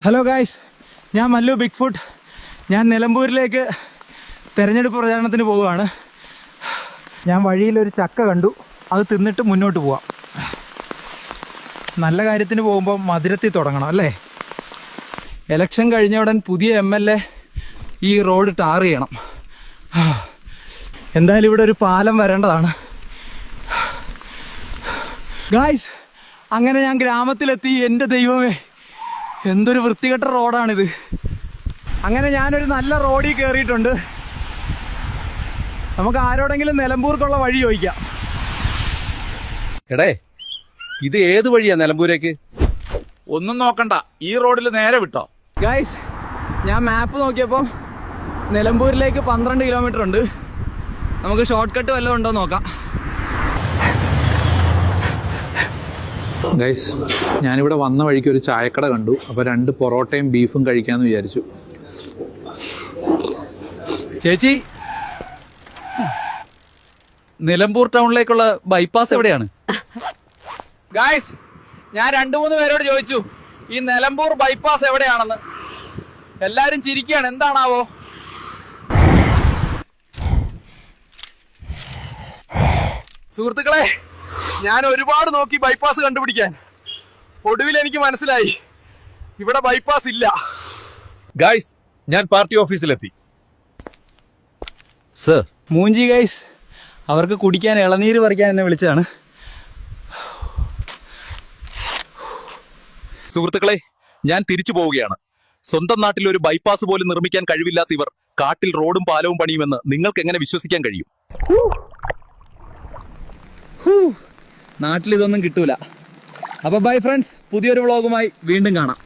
Hello guys, ഞാൻ Mallu big food. ഞാൻ നിലമ്പൂരിലേക്ക് തെരഞ്ഞെടുപ്പ് പ്രചാരണത്തിന് പോവുകയാണ്. ഞാൻ വഴിയിലൊരു ചക്ക കണ്ടു, അത് തിന്നിട്ട് മുന്നോട്ട് പോവാം. നല്ല കാര്യത്തിന് പോകുമ്പോൾ മധുരത്തിൽ തുടങ്ങണം അല്ലേ? ഇലക്ഷൻ കഴിഞ്ഞ ഉടൻ പുതിയ MLA ഈ റോഡ് ടാർ ചെയ്യണം. എന്തായാലും ഇവിടെ ഒരു പാലം വരേണ്ടതാണ്. ഗായ്സ്, അങ്ങനെ ഞാൻ ഗ്രാമത്തിലെത്തി. എൻ്റെ ദൈവമേ, എന്തൊരു വൃത്തികെട്ട റോഡാണിത്. അങ്ങനെ ഞാനൊരു നല്ല റോഡിൽ കയറിയിട്ടുണ്ട്. നമുക്ക് ആരോടെങ്കിലും നിലമ്പൂർക്കുള്ള വഴി ചോദിക്കാം. എടേ, ഇത് ഏത് വഴിയാ നിലമ്പൂരേക്ക്? ഒന്നും നോക്കണ്ട, ഈ റോഡിൽ നേരെ വിട്ടോ. ഗൈസ്, ഞാൻ മാപ്പ് നോക്കിയപ്പോൾ നിലമ്പൂരിലേക്ക് 12 കിലോമീറ്റർ ഉണ്ട്. നമുക്ക് ഷോർട്ട് കട്ട് വല്ലതും ഉണ്ടോ നോക്കാം. ഗൈസ്, ഞാനിവിടെ വന്ന വഴിക്ക് ഒരു ചായക്കട കണ്ടു. അപ്പോൾ 2 പൊറോട്ടയും ബീഫും കഴിക്കാമെന്ന് വിചാരിച്ചു. ചേച്ചി, നിലമ്പൂർ ടൗണിലേക്കുള്ള ബൈപ്പാസ് എവിടെയാണ്? ഗായ്സ്, ഞാൻ 2-3 പേരോട് ചോദിച്ചു ഈ നിലമ്പൂർ ബൈപ്പാസ് എവിടെയാണെന്ന്. എല്ലാരും ചിരിക്കുകയാണ്, എന്താണാവോ? സുഹൃത്തുക്കളെ, ഞാൻ ഒരുപാട് നോക്കി ബൈപ്പാസ് കണ്ടുപിടിക്കാൻ. ഒടുവിൽ എനിക്ക് മനസ്സിലായി, ഇവിടെ ബൈപ്പാസ് ഇല്ല. ഗൈസ്, ഞാൻ പാർട്ടി ഓഫീസിലെത്തി. സർ, മൂഞ്ചി ഗൈസ്, അവർക്ക് കുടിക്കാൻ ഇളനീര് പറിക്കാൻ എന്നെ വിളിച്ചതാണ്. സുഹൃത്തുക്കളെ, ഞാൻ തിരിച്ചു പോവുകയാണ്. സ്വന്തം നാട്ടിൽ ഒരു ബൈപ്പാസ് പോലും നിർമ്മിക്കാൻ കഴിവില്ലാത്ത ഇവർ കാട്ടിൽ റോഡും പാലവും പണിയുമെന്ന് നിങ്ങൾക്ക് എങ്ങനെ വിശ്വസിക്കാൻ കഴിയും? നാട്ടിൽ ഇതൊന്നും കിട്ടൂല. അപ്പോൾ ബൈ ഫ്രണ്ട്സ്, പുതിയൊരു വ്ളോഗുമായി വീണ്ടും കാണാം.